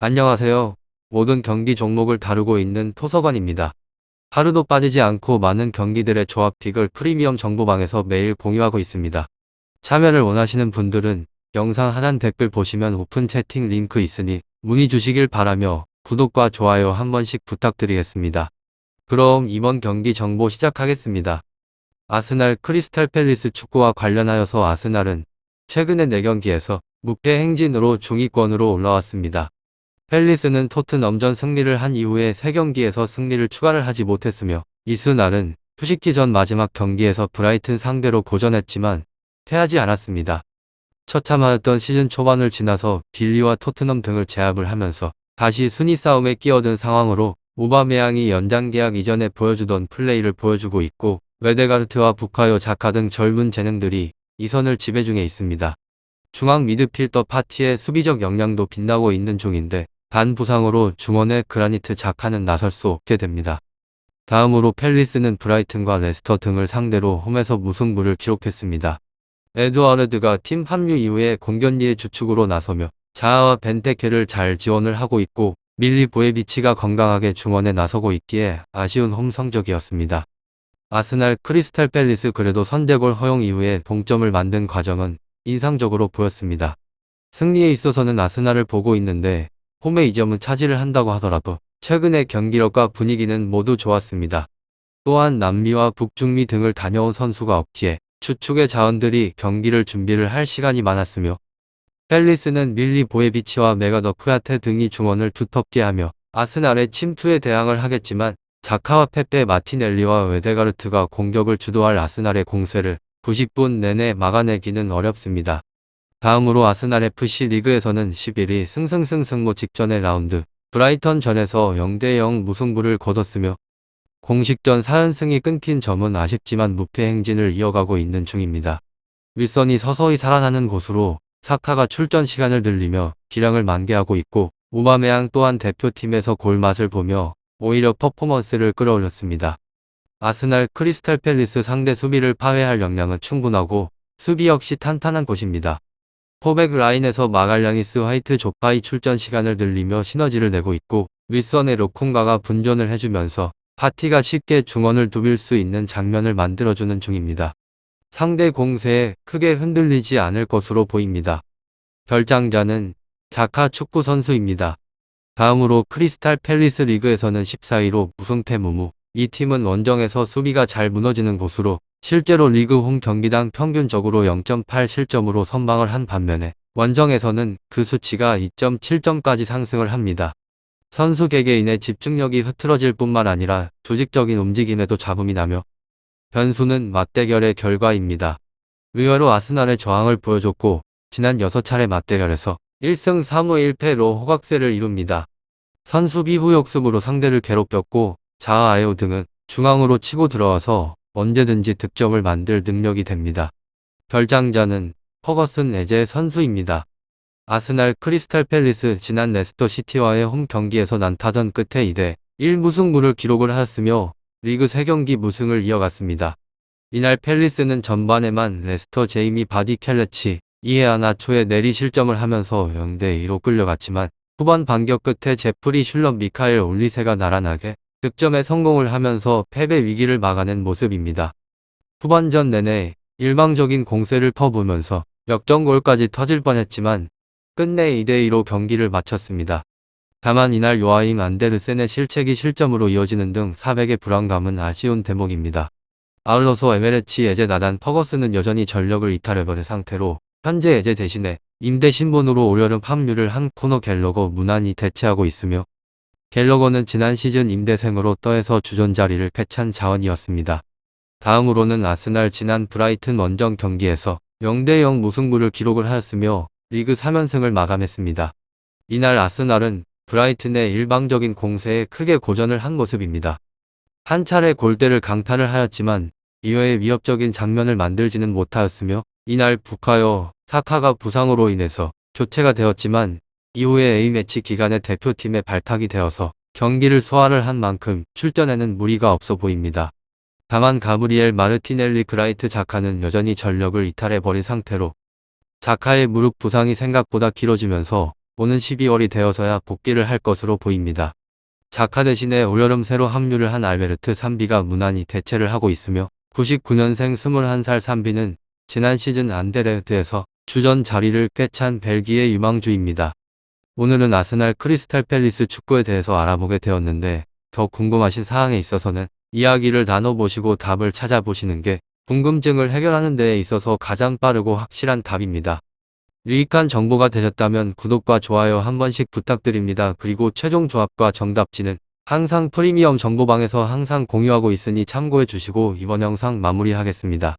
안녕하세요. 모든 경기 종목을 다루고 있는 토서관입니다. 하루도 빠지지 않고 많은 경기들의 조합픽을 프리미엄 정보방에서 매일 공유하고 있습니다. 참여를 원하시는 분들은 영상 하단 댓글 보시면 오픈 채팅 링크 있으니 문의 주시길 바라며 구독과 좋아요 한 번씩 부탁드리겠습니다. 그럼 이번 경기 정보 시작하겠습니다. 아스날 크리스탈 팰리스 축구와 관련하여서 아스날은 최근의 4경기에서 무패 행진으로 중위권으로 올라왔습니다. 팰리스는 토트넘전 승리를 한 이후에 3경기에서 승리를 추가를 하지 못했으며 이스날은 휴식기 전 마지막 경기에서 브라이튼 상대로 고전했지만 패하지 않았습니다. 처참하였던 시즌 초반을 지나서 빌리와 토트넘 등을 제압을 하면서 다시 순위 싸움에 끼어든 상황으로 오바메양이 연장 계약 이전에 보여주던 플레이를 보여주고 있고 웨데가르트와 부카요 자카 등 젊은 재능들이 이 선을 지배 중에 있습니다. 중앙 미드필더 파티의 수비적 역량도 빛나고 있는 중인데 단 부상으로 중원의 그라니트 자카는 나설 수 없게 됩니다. 다음으로 팰리스는 브라이튼과 레스터 등을 상대로 홈에서 무승부를 기록했습니다. 에드와르드가 팀 합류 이후에 공격리의 주축으로 나서며 자아와 벤테케를 잘 지원을 하고 있고 밀리 보에비치가 건강하게 중원에 나서고 있기에 아쉬운 홈 성적이었습니다. 아스날 크리스탈 팰리스 그래도 선제골 허용 이후에 동점을 만든 과정은 인상적으로 보였습니다. 승리에 있어서는 아스날을 보고 있는데 홈에 이 점은 차지를 한다고 하더라도 최근의 경기력과 분위기는 모두 좋았습니다. 또한 남미와 북중미 등을 다녀온 선수가 없기에 주축의 자원들이 경기를 준비를 할 시간이 많았으며 팰리스는 밀리 보에비치와 메가더 쿠야테 등이 중원을 두텁게 하며 아스날의 침투에 대항을 하겠지만 자카와 페페 마티넬리와 웨데가르트가 공격을 주도할 아스날의 공세를 90분 내내 막아내기는 어렵습니다. 다음으로 아스날 FC 리그에서는 11위 승승승승모 직전의 라운드 브라이턴전에서 0대0 무승부를 거뒀으며 공식전 4연승이 끊긴 점은 아쉽지만 무패 행진을 이어가고 있는 중입니다. 윌선이 서서히 살아나는 곳으로 사카가 출전 시간을 늘리며 기량을 만개하고 있고 오바메양 또한 대표팀에서 골맛을 보며 오히려 퍼포먼스를 끌어올렸습니다. 아스날 크리스탈 팰리스 상대 수비를 파괴할 역량은 충분하고 수비 역시 탄탄한 곳입니다. 포백 라인에서 마갈량이스 화이트 조파이 출전 시간을 늘리며 시너지를 내고 있고 윌선의 로쿤가가 분전을 해주면서 파티가 쉽게 중원을 두빌 수 있는 장면을 만들어주는 중입니다. 상대 공세에 크게 흔들리지 않을 것으로 보입니다. 결장자는 자카 축구 선수입니다. 다음으로 크리스탈 팰리스 리그에서는 14위로 무승패 무무. 이 팀은 원정에서 수비가 잘 무너지는 곳으로 실제로 리그 홈 경기당 평균적으로 0.8 실점으로 선방을 한 반면에 원정에서는 그 수치가 2.7점까지 상승을 합니다. 선수 개개인의 집중력이 흐트러질 뿐만 아니라 조직적인 움직임에도 잡음이 나며 변수는 맞대결의 결과입니다. 의외로 아스날의 저항을 보여줬고 지난 6차례 맞대결에서 1승 3무 1패로 호각세를 이룹니다. 선수비 후역습으로 상대를 괴롭혔고 자아 아에오 등은 중앙으로 치고 들어와서 언제든지 득점을 만들 능력이 됩니다. 결장자는 퍼거슨 에제 선수입니다. 아스날 크리스탈 팰리스 지난 레스터 시티와의 홈 경기에서 난타전 끝에 2대1 무승부를 기록을 하였으며 리그 3경기 무승을 이어갔습니다. 이날 팰리스는 전반에만 레스터 제이미 바디 켈레치, 이에아나초에 내리 실점을 하면서 0대2로 끌려갔지만 후반 반격 끝에 제프리 슐럿 미카엘 올리세가 날아나게 득점에 성공을 하면서 패배 위기를 막아낸 모습입니다. 후반전 내내 일방적인 공세를 퍼부으면서 역전골까지 터질 뻔했지만 끝내 2대2로 경기를 마쳤습니다. 다만 이날 요아임 안데르센의 실책이 실점으로 이어지는 등 사백의 불안감은 아쉬운 대목입니다. 아울러서 에메레치 에제 나단 퍼거스는 여전히 전력을 이탈해버린 상태로 현재 에제 대신에 임대 신분으로 올여름 합류를 한 코너 갤러거 무난히 대체하고 있으며 갤러거는 지난 시즌 임대생으로 떠에서 주전 자리를 패찬 자원이었습니다. 다음으로는 아스날 지난 브라이튼 원정 경기에서 0대0 무승부를 기록을 하였으며 리그 3연승을 마감했습니다. 이날 아스날은 브라이튼의 일방적인 공세에 크게 고전을 한 모습입니다. 한 차례 골대를 강타를 하였지만 이외의 위협적인 장면을 만들지는 못하였으며 이날 부카요 사카가 부상으로 인해서 교체가 되었지만 이후에 A매치 기간에 대표팀에 발탁이 되어서 경기를 소화를 한 만큼 출전에는 무리가 없어 보입니다. 다만 가브리엘 마르티넬리 그라이트 자카는 여전히 전력을 이탈해버린 상태로 자카의 무릎 부상이 생각보다 길어지면서 오는 12월이 되어서야 복귀를 할 것으로 보입니다. 자카 대신에 올여름 새로 합류를 한 알베르트 산비가 무난히 대체를 하고 있으며 99년생 21살 산비는 지난 시즌 안데르트에서 주전 자리를 꿰찬 벨기에 유망주입니다. 오늘은 아스날 크리스탈 팰리스 축구에 대해서 알아보게 되었는데 더 궁금하신 사항에 있어서는 이야기를 나눠보시고 답을 찾아보시는 게 궁금증을 해결하는 데에 있어서 가장 빠르고 확실한 답입니다. 유익한 정보가 되셨다면 구독과 좋아요 한 번씩 부탁드립니다. 그리고 최종 조합과 정답지는 항상 프리미엄 정보방에서 항상 공유하고 있으니 참고해 주시고 이번 영상 마무리하겠습니다.